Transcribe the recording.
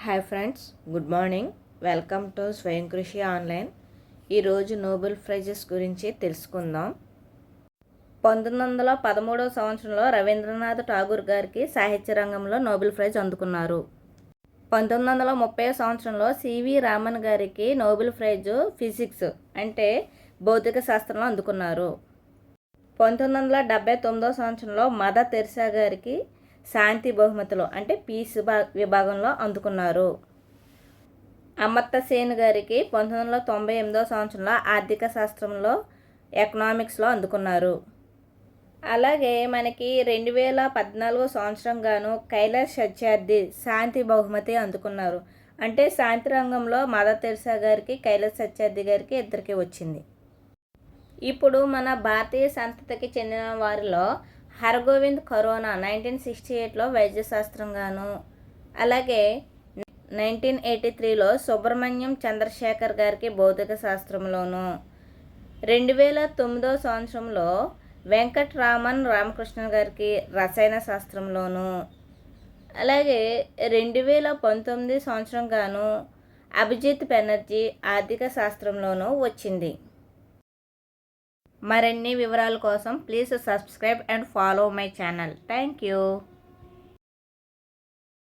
Hi friends, good morning. Welcome to స్వయం కృషి online. ఈరోజు నోబెల్ ప్రైజెస్ గురించి తెలుసుకుందాం. 1913 సంవత్సరంలో రవీంద్రనాథ్ ఠాగూర్ గారికి సాహిత్య రంగంలో నోబెల్ ప్రైజ్ అందుకున్నారు. 1930 సంవత్సరంలో సివి రామన్ గారికి నోబెల్ ప్రైజు ఫిజిక్స్ అంటే భౌతిక శాస్త్రంలో అందుకున్నారు. 1979 సంవత్సరంలో మదర్ తెరిసా గారికి శాంతి బహుమతులు అంటే పీస్ విభాగంలో అందుకున్నారు. అమర్త్య సేన్ గారికి 1998 సంవత్సరంలో ఆర్థిక శాస్త్రంలో ఎకనామిక్స్లో అందుకున్నారు. అలాగే మనకి 2014 సంవత్సరం గాను కైలాష్ సత్యార్థి శాంతి బహుమతి అందుకున్నారు. అంటే శాంతి రంగంలో మదర్ తెరిసా గారికి కైలాష్ సత్యార్థి గారికి ఇద్దరికి వచ్చింది. ఇప్పుడు మన భారతీయ సంతతికి చెందిన వారిలో హరగోవింద్ ఖరోనా 1968లో వైద్యశాస్త్రంగాను, అలాగే 1983లో సుబ్రహ్మణ్యం చంద్రశేఖర్ గారికి భౌతిక శాస్త్రంలోను, 2009 సంవత్సరంలో వెంకట్రామన్ రామకృష్ణ గారికి రసాయన శాస్త్రంలోను, అలాగే 2019 సంవత్సరం గాను అభిజిత్ బెనర్జీ ఆర్థిక శాస్త్రంలోనూ వచ్చింది. మరిన్ని వివరాల కోసం please subscribe and follow my channel. Thank you.